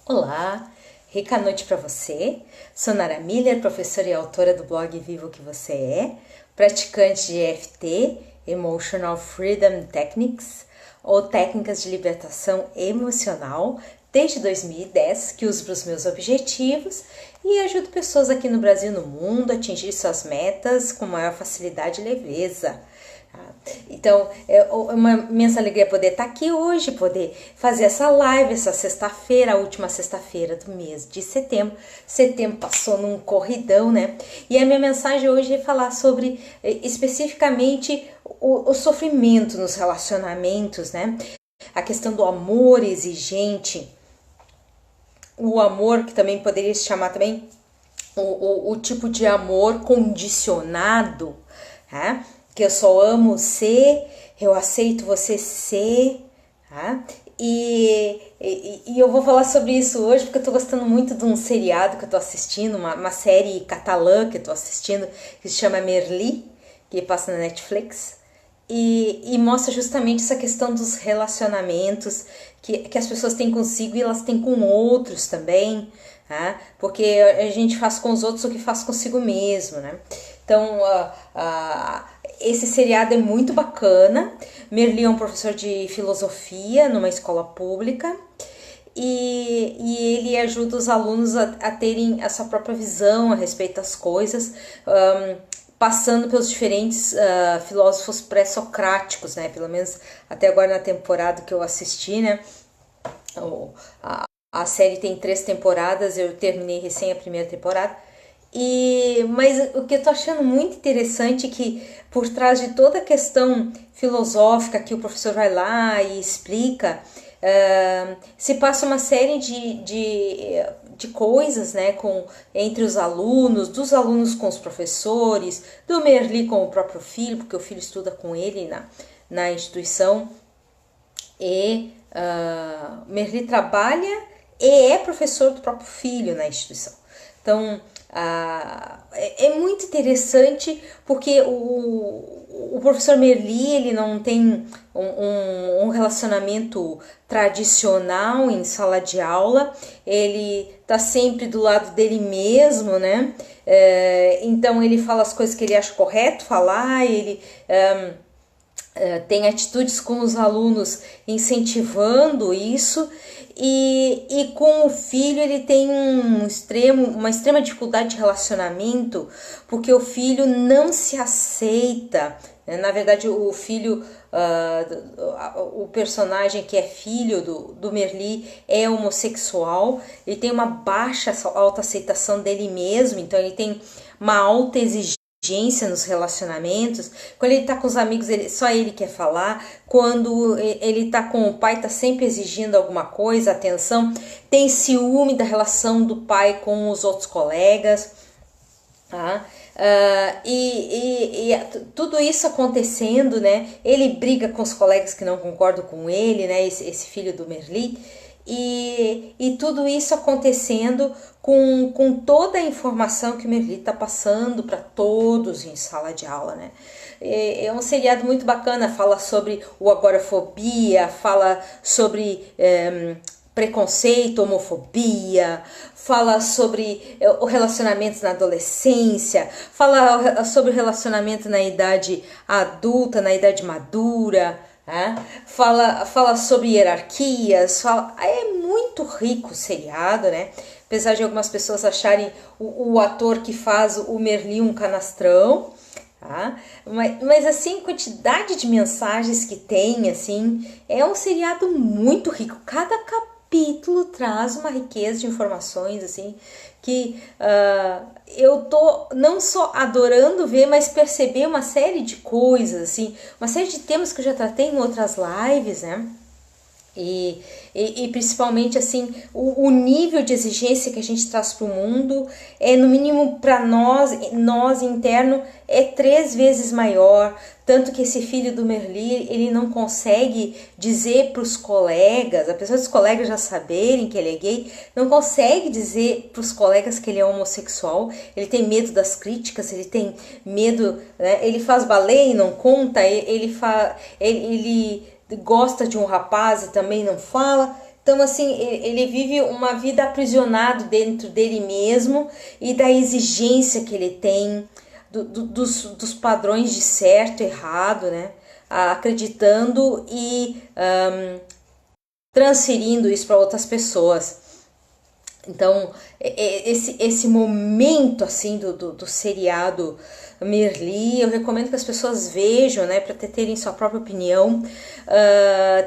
Olá, rica noite para você. Sou Nara Miller, professora e autora do blog Viva o que Você É, praticante de EFT, Emotional Freedom Techniques, ou técnicas de libertação emocional, desde 2010, que uso para os meus objetivos e ajudo pessoas aqui no Brasil e no mundo a atingir suas metas com maior facilidade e leveza. Então, é uma imensa alegria poder estar aqui hoje, poder fazer essa live, essa sexta-feira, a última sexta-feira do mês de setembro. Setembro passou num corridão, né? E a minha mensagem hoje é falar sobre, especificamente, o sofrimento nos relacionamentos, né? A questão do amor exigente, o amor que também poderia se chamar também o tipo de amor condicionado, né? Que eu só amo ser, eu aceito você ser, tá? E eu vou falar sobre isso hoje porque eu tô gostando muito de um seriado que eu tô assistindo, uma série catalã que eu tô assistindo, que se chama Merli, que passa na Netflix, e mostra justamente essa questão dos relacionamentos que as pessoas têm consigo e elas têm com outros também, tá? Porque a gente faz com os outros o que faz consigo mesmo, né? Então, esse seriado é muito bacana. Merli é um professor de filosofia numa escola pública e ele ajuda os alunos a terem a sua própria visão a respeito das coisas, passando pelos diferentes filósofos pré-socráticos, né? Pelo menos até agora na temporada que eu assisti, né? A série tem 3 temporadas, eu terminei recém a primeira temporada. Mas o que eu tô achando muito interessante é que por trás de toda a questão filosófica que o professor vai lá e explica, se passa uma série de coisas, né, entre os alunos, dos alunos com os professores, do Merli com o próprio filho, porque o filho estuda com ele na instituição, e Merli trabalha e é professor do próprio filho na instituição. Então, é muito interessante porque o professor Merli ele não tem um relacionamento tradicional em sala de aula, ele tá sempre do lado dele mesmo, né? Então ele fala as coisas que ele acha correto falar, ele tem atitudes com os alunos incentivando isso. E com o filho ele tem uma extrema dificuldade de relacionamento, porque o filho não se aceita, né? Na verdade, o filho, o personagem que é filho do Merli é homossexual, ele tem uma baixa autoaceitação dele mesmo, então ele tem uma alta exigência nos relacionamentos. Quando ele tá com os amigos, só ele quer falar. Quando ele tá com o pai, tá sempre exigindo alguma coisa, atenção. Tem ciúme da relação do pai com os outros colegas, tá? Tudo isso acontecendo, né? Ele briga com os colegas que não concordam com ele, né? Esse filho do Merli. E tudo isso acontecendo com toda a informação que o Merli está passando para todos em sala de aula, né? É um seriado muito bacana, fala sobre o agorafobia, fala sobre preconceito, homofobia, fala sobre o relacionamento na adolescência, fala sobre o relacionamento na idade adulta, na idade madura, fala sobre hierarquias, é muito rico o seriado, né? Apesar de algumas pessoas acharem o ator que faz o Merli um canastrão, tá? Mas assim, quantidade de mensagens que tem, assim, é um seriado muito rico. Cada capítulo traz uma riqueza de informações, assim, que eu tô não só adorando ver, mas perceber uma série de coisas, assim, uma série de temas que eu já tratei em outras lives, né? E principalmente assim o nível de exigência que a gente traz para o mundo é no mínimo para nós interno é 3 vezes maior, tanto que esse filho do Merli ele não consegue dizer para os colegas, apesar dos colegas já saberem que ele é gay, não consegue dizer para os colegas que ele é homossexual, ele tem medo das críticas, ele tem medo, né? Ele faz balé e não conta, ele gosta de um rapaz e também não fala. Então, assim, ele vive uma vida aprisionado dentro dele mesmo e da exigência que ele tem, dos padrões de certo e errado, né? Acreditando e transferindo isso para outras pessoas. Então, esse momento, assim, do seriado Merli, eu recomendo que as pessoas vejam, né, para terem sua própria opinião.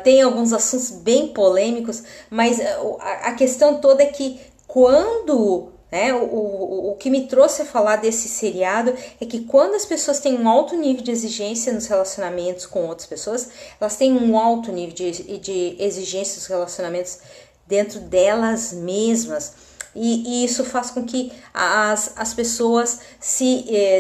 Tem alguns assuntos bem polêmicos, mas a questão toda é que quando, né, o que me trouxe a falar desse seriado é que quando as pessoas têm um alto nível de exigência nos relacionamentos com outras pessoas, elas têm um alto nível de exigência nos relacionamentos dentro delas mesmas. E isso faz com que as pessoas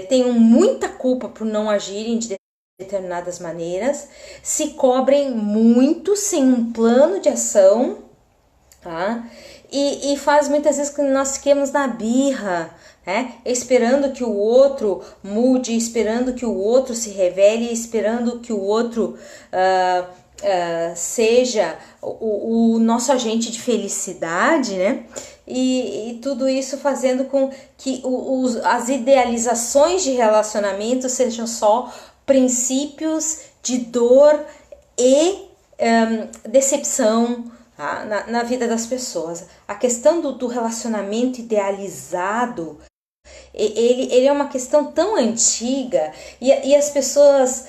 tenham muita culpa por não agirem de determinadas maneiras, se cobrem muito sem um plano de ação, tá? E faz muitas vezes que nós fiquemos na birra, né? Esperando que o outro mude, esperando que o outro se revele, esperando que o outro seja o nosso agente de felicidade, né? E tudo isso fazendo com que as idealizações de relacionamento sejam só princípios de dor e decepção, tá? na vida das pessoas. A questão do relacionamento idealizado, ele é uma questão tão antiga e as pessoas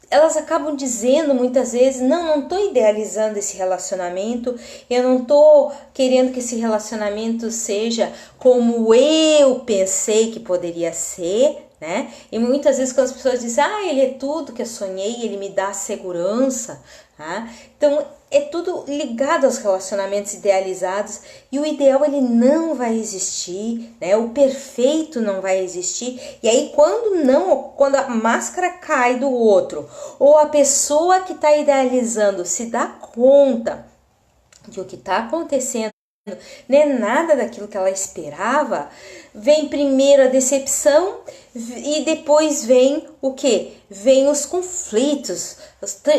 elas acabam dizendo muitas vezes, não estou idealizando esse relacionamento, eu não estou querendo que esse relacionamento seja como eu pensei que poderia ser, né? E muitas vezes quando as pessoas dizem, ele é tudo que eu sonhei, ele me dá segurança, tá? Então é tudo ligado aos relacionamentos idealizados e o ideal ele não vai existir, né? O perfeito não vai existir. E aí quando a máscara cai do outro ou a pessoa que está idealizando se dá conta de o que está acontecendo não é nada daquilo que ela esperava, vem primeiro a decepção e depois vem o quê? Vem os conflitos,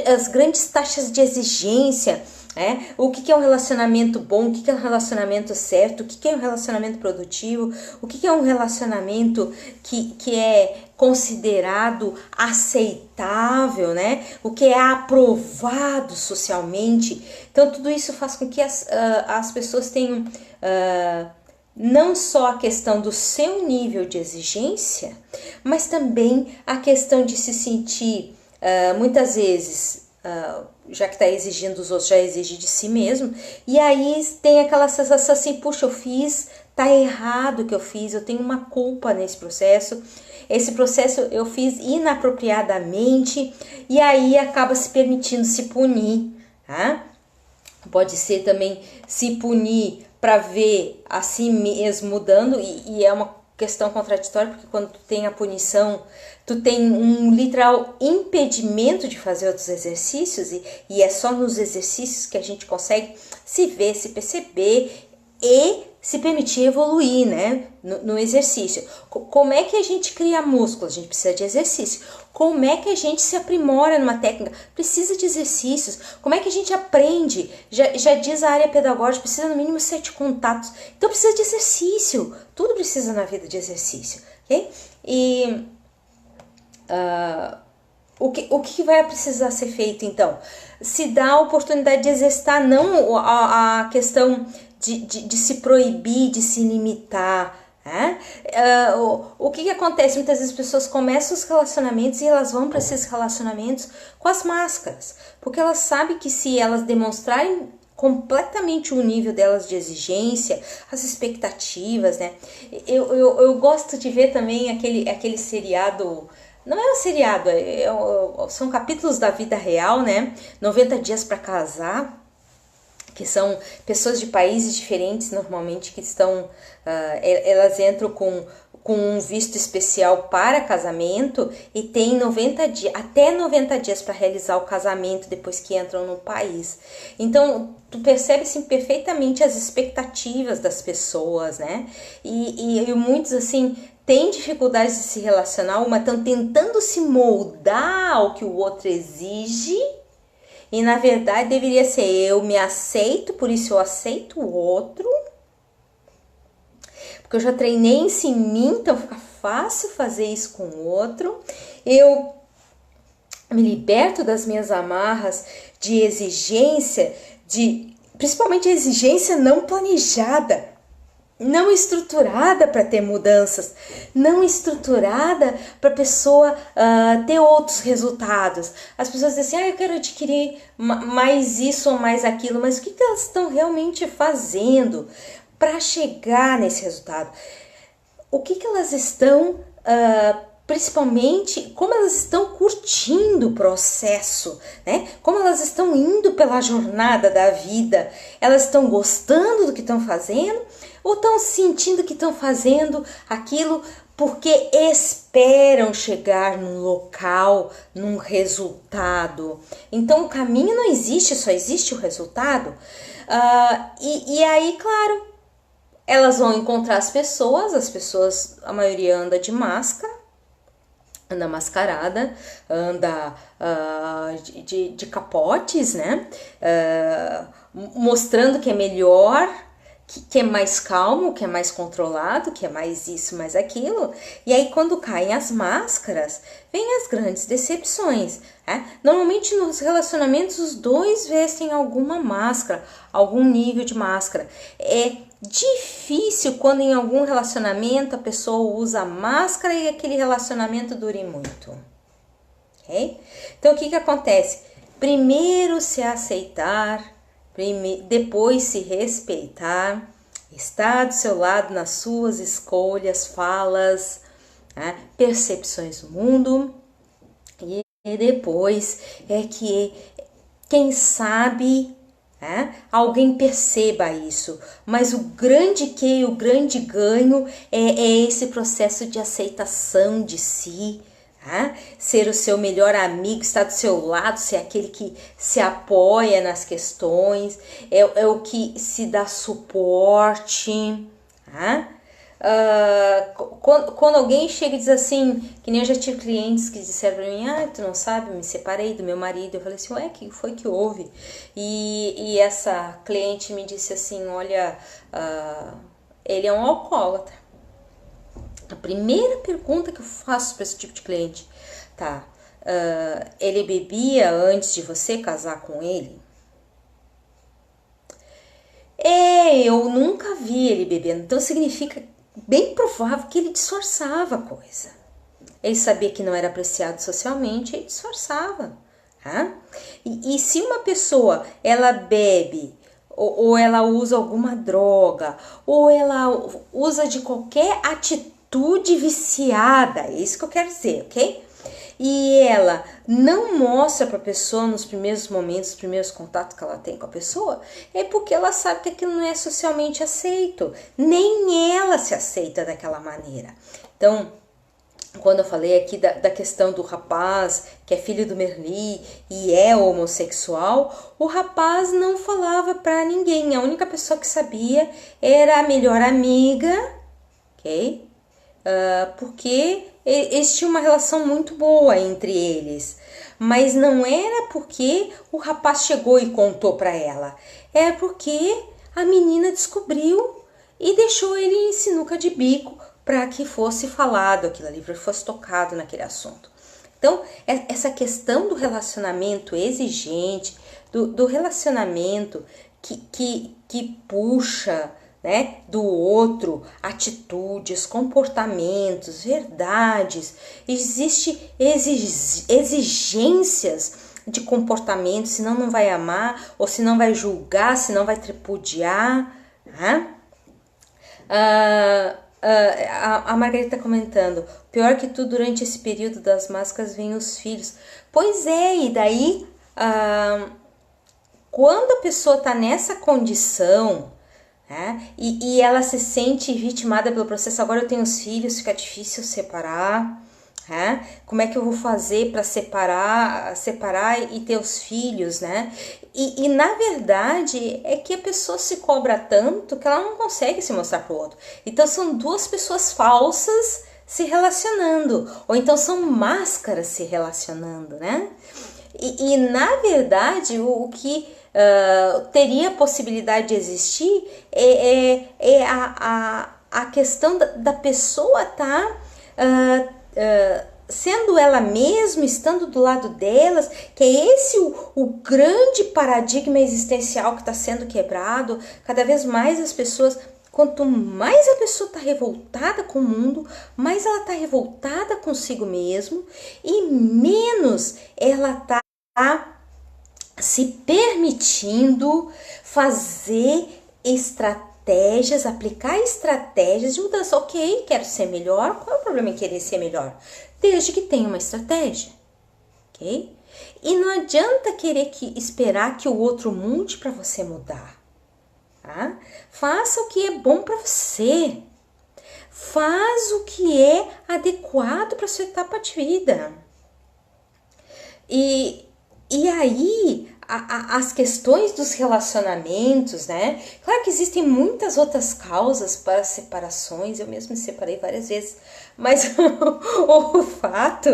as grandes taxas de exigência, né? O que é um relacionamento bom, o que é um relacionamento certo, o que é um relacionamento produtivo, o que é um relacionamento que é considerado aceitável, né? O que é aprovado socialmente. Então tudo isso faz com que as pessoas tenham não só a questão do seu nível de exigência, mas também a questão de se sentir muitas vezes já que está exigindo dos outros, já exige de si mesmo, e aí tem aquela sensação assim, puxa, eu fiz, tá errado o que eu fiz, eu tenho uma culpa nesse processo, esse processo eu fiz inapropriadamente, e aí acaba se permitindo se punir, tá? Pode ser também se punir para ver a si mesmo mudando, e é uma questão contraditória, porque quando tu tem a punição, tu tem um literal impedimento de fazer outros exercícios, e é só nos exercícios que a gente consegue se ver, se perceber e se permitir evoluir, né, no exercício. Como é que a gente cria músculo? A gente precisa de exercício. Como é que a gente se aprimora numa técnica? Precisa de exercícios. Como é que a gente aprende? Já diz a área pedagógica, precisa no mínimo 7 contatos. Então precisa de exercício. Tudo precisa na vida de exercício, ok? E o que vai precisar ser feito então? Se dá a oportunidade de exercitar, não a questão de se proibir, de se limitar. Né? O que acontece? Muitas vezes as pessoas começam os relacionamentos e elas vão para esses relacionamentos com as máscaras, porque elas sabem que se elas demonstrarem completamente o nível delas de exigência, as expectativas, né? Eu gosto de ver também aquele seriado. Não é um seriado, são capítulos da vida real, né? 90 dias para casar, que são pessoas de países diferentes normalmente que estão, elas entram com um visto especial para casamento e tem 90 dias, até 90 dias para realizar o casamento depois que entram no país. Então, tu percebe assim, perfeitamente as expectativas das pessoas, né? E muitos assim têm dificuldades de se relacionar, mas estão tentando se moldar ao que o outro exige, E na verdade deveria ser: eu me aceito, por isso eu aceito o outro. Porque eu já treinei isso em mim, então fica fácil fazer isso com o outro. Eu me liberto das minhas amarras de exigência, principalmente exigência não planejada, não estruturada para ter mudanças, não estruturada para a pessoa ter outros resultados. As pessoas dizem assim: eu quero adquirir mais isso ou mais aquilo, mas o que elas estão realmente fazendo para chegar nesse resultado? O que elas estão, principalmente, como elas estão curtindo o processo, né? Como elas estão indo pela jornada da vida? Elas estão gostando do que estão fazendo ou estão sentindo que estão fazendo aquilo porque esperam chegar num local, num resultado? Então o caminho não existe, só existe o resultado. E aí, claro, elas vão encontrar as pessoas, a maioria anda de máscara, anda mascarada, anda de capotes, né? Mostrando que é melhor, que é mais calmo, que é mais controlado, que é mais isso, mais aquilo. E aí quando caem as máscaras, vem as grandes decepções. Normalmente nos relacionamentos os dois vestem alguma máscara, algum nível de máscara. É difícil quando em algum relacionamento a pessoa usa máscara e aquele relacionamento dure muito. Okay? Então o que acontece? Primeiro se aceitar, depois se respeitar, estar do seu lado nas suas escolhas, falas, percepções do mundo, e depois é que, quem sabe, alguém perceba isso. Mas o grande ganho é esse processo de aceitação de si, ser o seu melhor amigo, estar do seu lado, ser aquele que se apoia nas questões, é o que se dá suporte. Quando alguém chega e diz assim, que nem eu já tive clientes que disseram pra mim: tu não sabe, eu me separei do meu marido. Eu falei assim: ué, que foi que houve? E essa cliente me disse assim: olha, ele é um alcoólatra. A primeira pergunta que eu faço para esse tipo de cliente: ele bebia antes de você casar com ele? Eu nunca vi ele bebendo. Então significa bem provável que ele disfarçava a coisa. Ele sabia que não era apreciado socialmente, ele disfarçava. E se uma pessoa, ela bebe, ou ela usa alguma droga, ou ela usa de qualquer atitude viciada, é isso que eu quero dizer, ok? E ela não mostra para a pessoa nos primeiros momentos, nos primeiros contatos que ela tem com a pessoa, é porque ela sabe que aquilo não é socialmente aceito, nem ela se aceita daquela maneira. Então, quando eu falei aqui da questão do rapaz que é filho do Merli e é homossexual, o rapaz não falava para ninguém, a única pessoa que sabia era a melhor amiga, ok? Porque eles tinham uma relação muito boa entre eles, mas não era porque o rapaz chegou e contou para ela, é porque a menina descobriu e deixou ele em sinuca de bico para que fosse falado aquilo ali, para que fosse tocado naquele assunto. Então, essa questão do relacionamento exigente, do relacionamento que puxa, né, do outro, atitudes, comportamentos, verdades. Existem exigências de comportamento, senão não vai amar, ou senão vai julgar, senão vai tripudiar. A Margarida está comentando: pior que tudo, durante esse período das máscaras vêm os filhos. Pois é, e daí, quando a pessoa está nessa condição, e ela se sente vitimada pelo processo, agora eu tenho os filhos, fica difícil separar, como é que eu vou fazer para separar e ter os filhos, né? E na verdade é que a pessoa se cobra tanto que ela não consegue se mostrar para o outro. Então são duas pessoas falsas se relacionando, ou então são máscaras se relacionando, né? E na verdade, o que teria a possibilidade de existir é a questão da pessoa estar sendo ela mesma, estando do lado delas, que é esse o grande paradigma existencial que está sendo quebrado. Cada vez mais as pessoas, quanto mais a pessoa está revoltada com o mundo, mais ela está revoltada consigo mesmo e menos ela está se permitindo fazer estratégias, aplicar estratégias de mudança. Ok, quero ser melhor. Qual é o problema em querer ser melhor? Desde que tenha uma estratégia, ok? E não adianta querer esperar que o outro mude para você mudar, tá? Faça o que é bom para você. Faz o que é adequado para sua etapa de vida. E aí, as questões dos relacionamentos, né? Claro que existem muitas outras causas para separações, eu mesma me separei várias vezes, mas o fato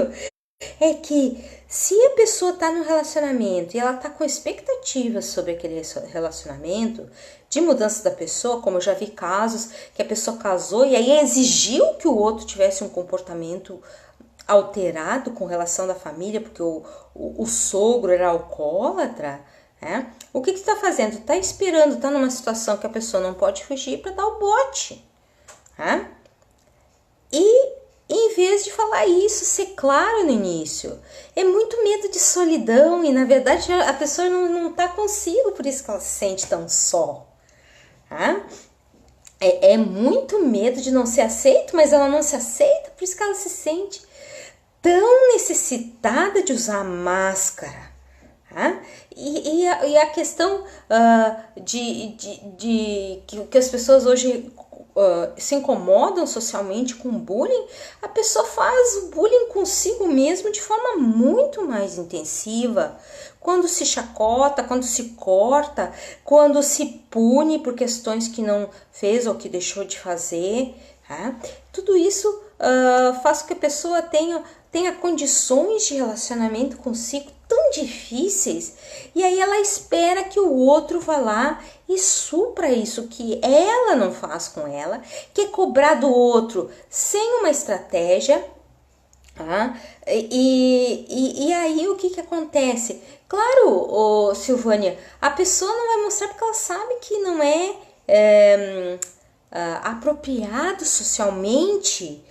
é que se a pessoa está no relacionamento e ela está com expectativas sobre aquele relacionamento, de mudança da pessoa, como eu já vi casos que a pessoa casou e aí exigiu que o outro tivesse um comportamento alterado com relação da família, porque o sogro era alcoólatra, né? O que tu tá fazendo? Tá esperando, tá numa situação que a pessoa não pode fugir para dar o bote, né? E em vez de falar isso, ser claro no início, é muito medo de solidão e na verdade a pessoa não tá consigo, por isso que ela se sente tão só, tá? É muito medo de não ser aceito, mas ela não se aceita, por isso que ela se sente tão necessitada de usar máscara. Tá? E a questão que as pessoas hoje se incomodam socialmente com bullying, a pessoa faz o bullying consigo mesmo de forma muito mais intensiva. Quando se chacota, quando se corta, quando se pune por questões que não fez ou que deixou de fazer. Tá? Tudo isso faz com que a pessoa tenha condições de relacionamento consigo tão difíceis, e aí ela espera que o outro vá lá e supra isso que ela não faz com ela, que é cobrar do outro sem uma estratégia, tá? E aí o que acontece? Claro, Silvânia, a pessoa não vai mostrar porque ela sabe que não é apropriado socialmente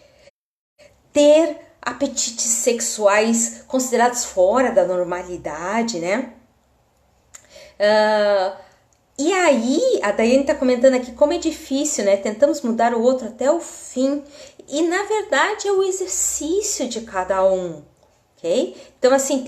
ter apetites sexuais considerados fora da normalidade, né? E aí, a Daiane tá comentando aqui como é difícil, né? Tentamos mudar o outro até o fim. E, na verdade, é o exercício de cada um, ok? Então, assim,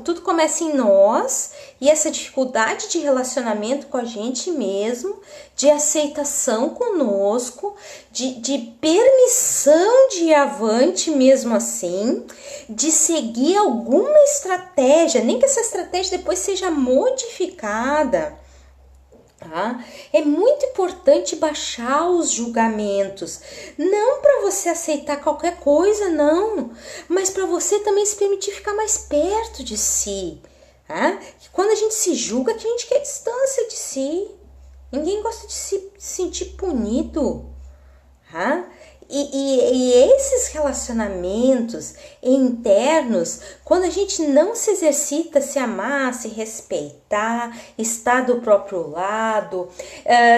tudo começa em nós e essa dificuldade de relacionamento com a gente mesmo, de aceitação conosco, de permissão de ir avante mesmo assim, de seguir alguma estratégia, nem que essa estratégia depois seja modificada. Tá? É muito importante baixar os julgamentos, não para você aceitar qualquer coisa, não, mas para você também se permitir ficar mais perto de si. Tá? Quando a gente se julga, que a gente quer distância de si. Ninguém gosta de se sentir punido. Tá? E esses relacionamentos internos, quando a gente não se exercita a se amar, se respeitar, estar do próprio lado,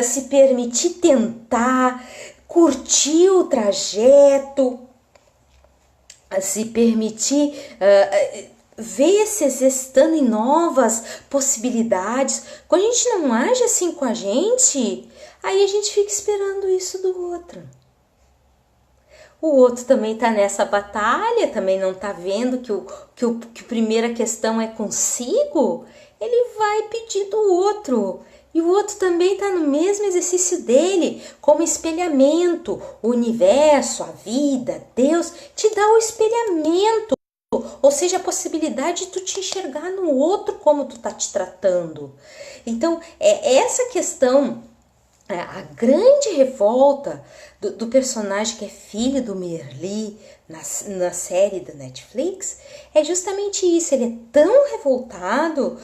se permitir tentar, curtir o trajeto, se permitir ver se exercitando em novas possibilidades. Quando a gente não age assim com a gente, aí a gente fica esperando isso do outro. O outro também está nessa batalha, também não está vendo que a primeira questão é consigo, ele vai pedir do outro. E o outro também está no mesmo exercício dele, como espelhamento. O universo, a vida, Deus, te dá o espelhamento. Ou seja, a possibilidade de tu te enxergar no outro como tu tá te tratando. Então, é essa questão a grande revolta do personagem que é filho do Merli na série da Netflix é justamente isso. Ele é tão revoltado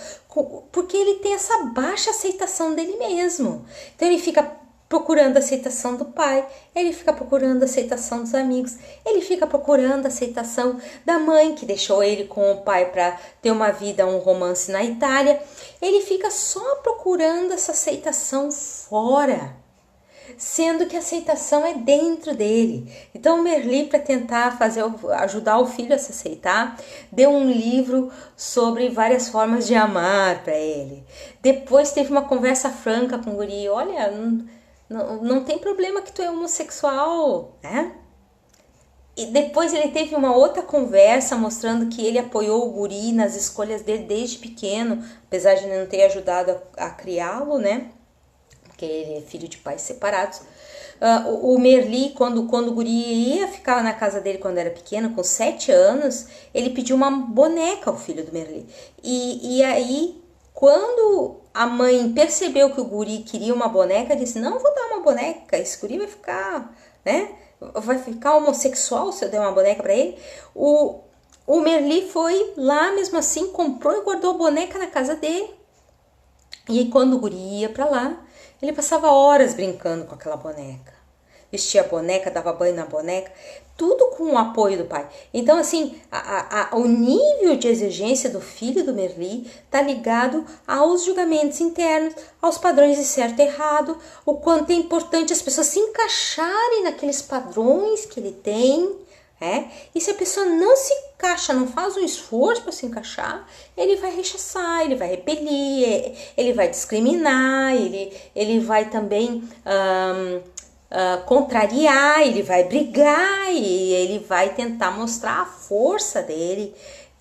porque ele tem essa baixa aceitação dele mesmo. Então ele fica procurando a aceitação do pai, ele fica procurando a aceitação dos amigos, ele fica procurando a aceitação da mãe que deixou ele com o pai para ter uma vida, um romance na Itália. Ele fica só procurando essa aceitação fora, sendo que a aceitação é dentro dele. Então o Merli, para tentar ajudar o filho a se aceitar, deu um livro sobre várias formas de amar para ele. Depois teve uma conversa franca com o guri: olha, não tem problema que tu é homossexual, né? E depois ele teve uma outra conversa mostrando que ele apoiou o guri nas escolhas dele desde pequeno, apesar de não ter ajudado a criá-lo, né? Porque ele é filho de pais separados. O Merli, quando o guri ia ficar na casa dele quando era pequeno, com 7 anos, ele pediu uma boneca ao filho do Merli. E aí, quando a mãe percebeu que o guri queria uma boneca, disse: não vou dar uma boneca, esse guri vai ficar, né? Vai ficar homossexual se eu der uma boneca para ele. O Merli foi lá, mesmo assim, comprou e guardou a boneca na casa dele. E aí, quando o guri ia para lá, ele passava horas brincando com aquela boneca. Vestia a boneca, dava banho na boneca, tudo com o apoio do pai. Então, assim, o nível de exigência do filho do Merli está ligado aos julgamentos internos, aos padrões de certo e errado, o quanto é importante as pessoas se encaixarem naqueles padrões que ele tem. E se a pessoa não se encaixa, não faz um esforço para se encaixar, ele vai rechaçar, ele vai repelir, ele vai discriminar, ele vai também contrariar, ele vai brigar e ele vai tentar mostrar a força dele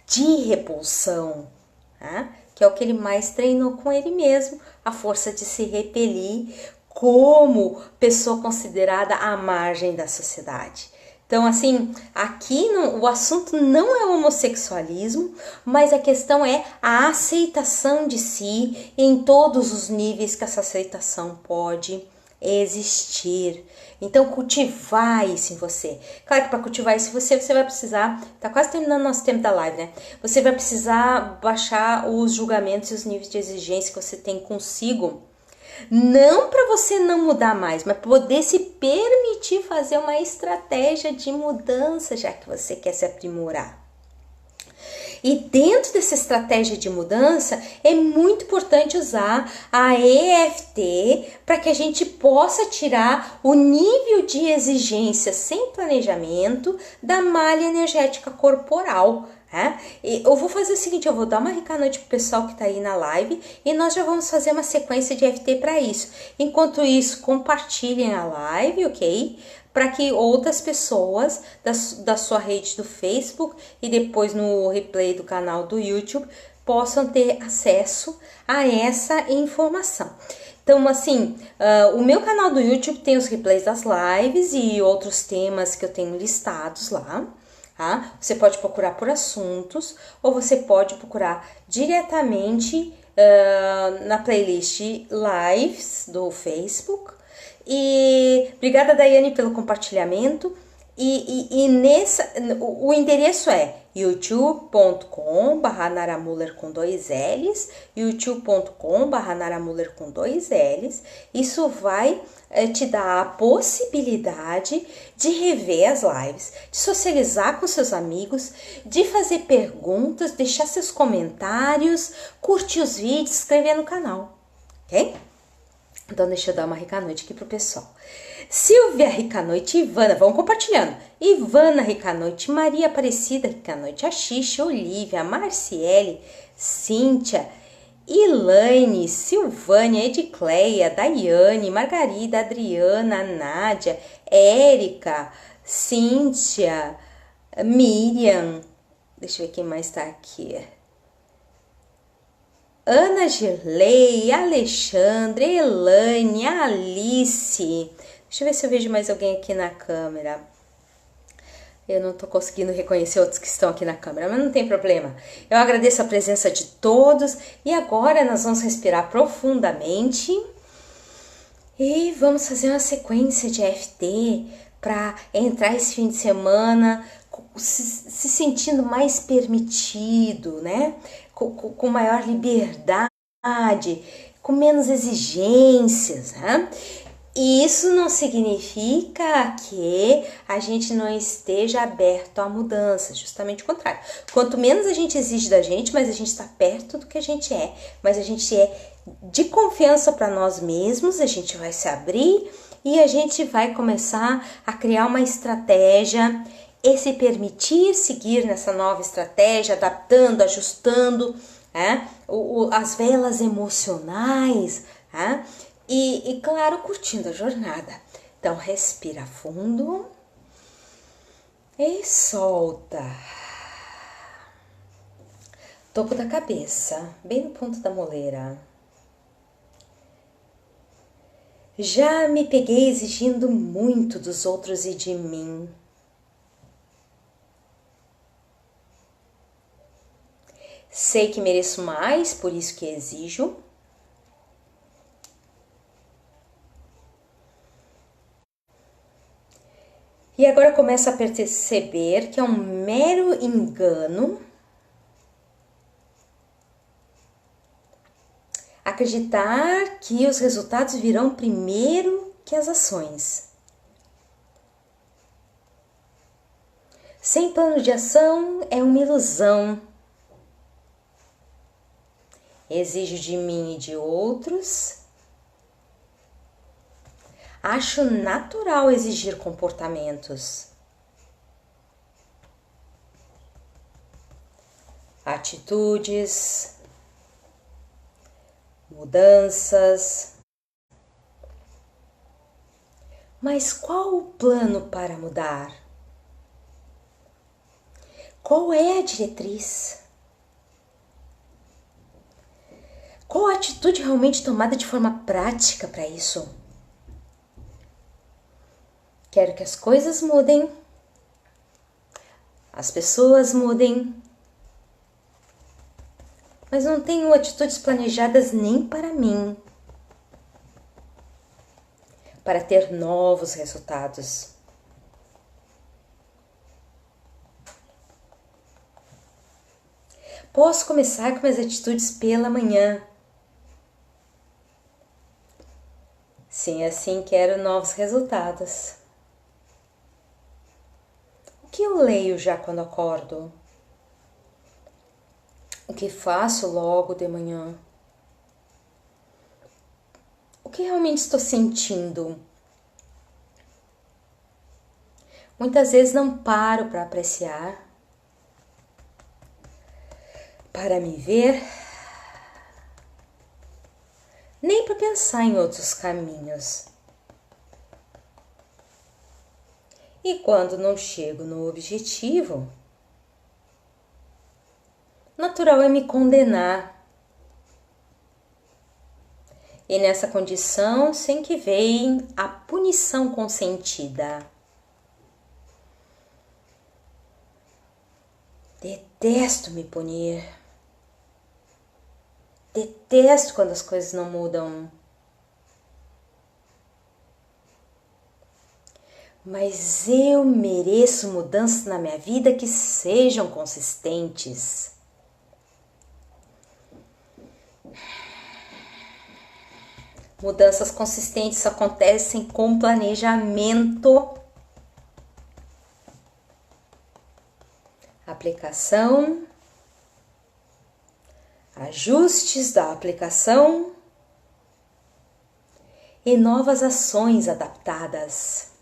de repulsão, que é o que ele mais treinou com ele mesmo, a força de se repelir como pessoa considerada à margem da sociedade. Então, assim, aqui o assunto não é o homossexualismo, mas a questão é a aceitação de si em todos os níveis que essa aceitação pode existir. Então, cultivar isso em você. Claro que para cultivar isso em você vai precisar, tá quase terminando o nosso tempo da live, né? Você vai precisar baixar os julgamentos e os níveis de exigência que você tem consigo. Não para você não mudar mais, mas para poder se permitir fazer uma estratégia de mudança, já que você quer se aprimorar. E dentro dessa estratégia de mudança, é muito importante usar a EFT para que a gente possa tirar o nível de exigência sem planejamento da malha energética corporal. Eu vou fazer o seguinte, eu vou dar uma rica noite pro pessoal que tá aí na live e nós já vamos fazer uma sequência de EFT para isso. Enquanto isso, compartilhem a live, ok? Para que outras pessoas da sua rede do Facebook e depois no replay do canal do YouTube possam ter acesso a essa informação. Então, assim, o meu canal do YouTube tem os replays das lives e outros temas que eu tenho listados lá. Você pode procurar por assuntos ou você pode procurar diretamente na playlist Lives do Facebook. E obrigada, Daiane, pelo compartilhamento. O endereço é youtube.com/naramuller com 2 L's, youtube.com/naramuller com 2 L's. Isso vai te dar a possibilidade de rever as lives, de socializar com seus amigos, de fazer perguntas, deixar seus comentários, curtir os vídeos, se inscrever no canal, ok? Então deixa eu dar uma rica noite aqui pro pessoal. Silvia, rica noite. Ivana, vamos compartilhando. Ivana, rica noite. Maria Aparecida, rica noite. Axixe, Olivia, Marciele, Cíntia, Ilaine, Silvânia, Edicleia, Daiane, Margarida, Adriana, Nádia, Érica, Cíntia, Miriam. Deixa eu ver quem mais tá aqui. Ana Girley, Alexandre, Elaine, Alice. Deixa eu ver se eu vejo mais alguém aqui na câmera. Eu não tô conseguindo reconhecer outros que estão aqui na câmera, mas não tem problema. Eu agradeço a presença de todos e agora nós vamos respirar profundamente. E vamos fazer uma sequência de EFT para entrar esse fim de semana se sentindo mais permitido, né? Com maior liberdade, com menos exigências, né? E isso não significa que a gente não esteja aberto à mudança, justamente o contrário. Quanto menos a gente exige da gente, mais a gente está perto do que a gente é, mas a gente é de confiança para nós mesmos, a gente vai se abrir e a gente vai começar a criar uma estratégia e se permitir seguir nessa nova estratégia, adaptando, ajustando as velas emocionais, e claro, curtindo a jornada. Então, respira fundo e solta. Topo da cabeça, bem no ponto da moleira. Já me peguei exigindo muito dos outros e de mim. Sei que mereço mais, por isso que exijo. E agora começo a perceber que é um mero engano acreditar que os resultados virão primeiro que as ações. Sem plano de ação é uma ilusão. Exijo de mim e de outros. Acho natural exigir comportamentos, atitudes, mudanças. Mas qual o plano para mudar? Qual é a diretriz? Qual a atitude realmente tomada de forma prática para isso? Quero que as coisas mudem, as pessoas mudem, mas não tenho atitudes planejadas nem para mim, para ter novos resultados. Posso começar com minhas atitudes pela manhã. Sim, assim quero novos resultados. O que eu leio já quando acordo? O que faço logo de manhã? O que realmente estou sentindo? Muitas vezes não paro para apreciar, para me ver, nem para pensar em outros caminhos. E quando não chego no objetivo, natural é me condenar. E nessa condição, sem que venha a punição consentida. Detesto me punir. Detesto quando as coisas não mudam. Mas eu mereço mudanças na minha vida que sejam consistentes. Mudanças consistentes acontecem com planejamento, aplicação, ajustes da aplicação e novas ações adaptadas.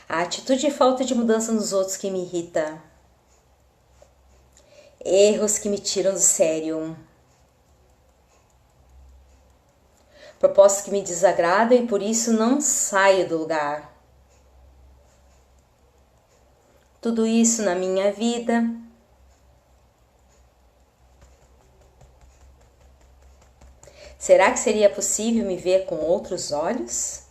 A atitude de falta de mudança nos outros que me irrita. Erros que me tiram do sério. Propostas que me desagradam e por isso não saio do lugar. Tudo isso na minha vida. Será que seria possível me ver com outros olhos?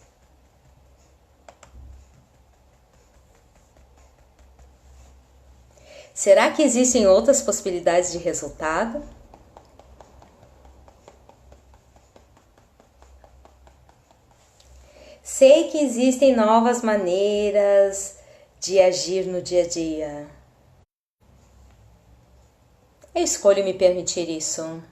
Será que existem outras possibilidades de resultado? Sei que existem novas maneiras de agir no dia a dia. Eu escolho me permitir isso.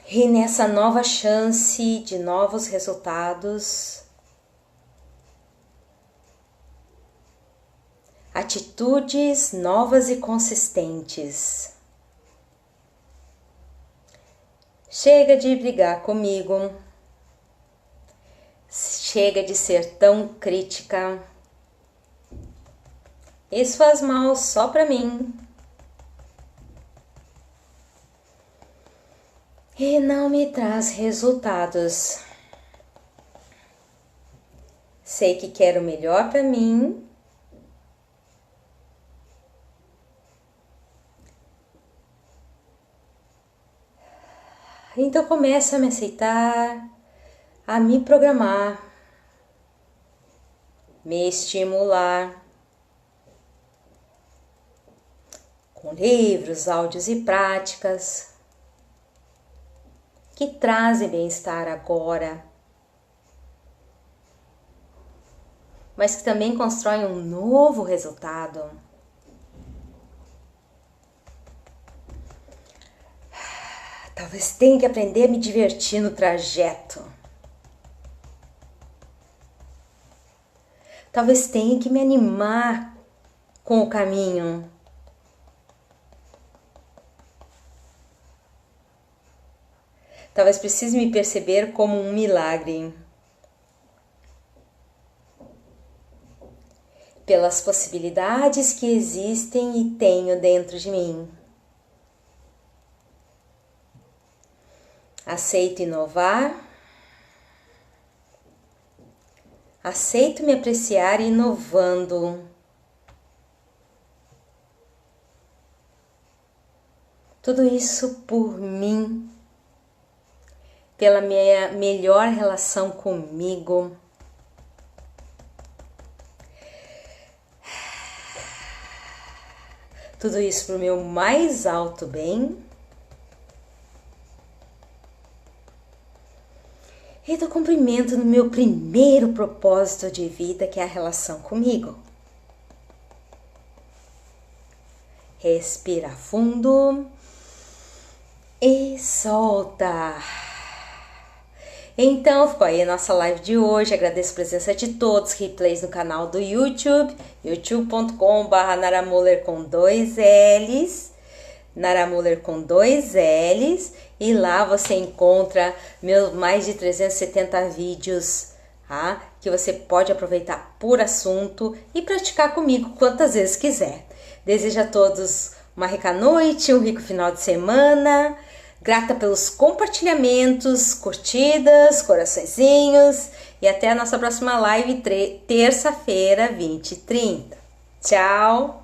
E nessa nova chance de novos resultados, atitudes novas e consistentes. Chega de brigar comigo. Chega de ser tão crítica. Isso faz mal só pra mim. E não me traz resultados. Sei que quero o melhor pra mim. Então começa a me aceitar, a me programar, me estimular com livros, áudios e práticas que trazem bem-estar agora, mas que também constroem um novo resultado. Talvez tenha que aprender a me divertir no trajeto. Talvez tenha que me animar com o caminho. Talvez precise me perceber como um milagre. Pelas possibilidades que existem e tenho dentro de mim. Aceito inovar. Aceito me apreciar inovando. Tudo isso por mim, pela minha melhor relação comigo. Tudo isso para o meu mais alto bem. E do cumprimento no meu primeiro propósito de vida, que é a relação comigo. Respira fundo e solta. Então, ficou aí a nossa live de hoje. Agradeço a presença de todos. Replays no canal do YouTube, youtube.com/naramuller com 2 L's. Naramuller com 2 L's. E lá você encontra meus mais de 370 vídeos, tá? Que você pode aproveitar por assunto e praticar comigo quantas vezes quiser. Desejo a todos uma rica noite, um rico final de semana. Grata pelos compartilhamentos, curtidas, coraçõezinhos. E até a nossa próxima live, terça-feira, 20h30. Tchau!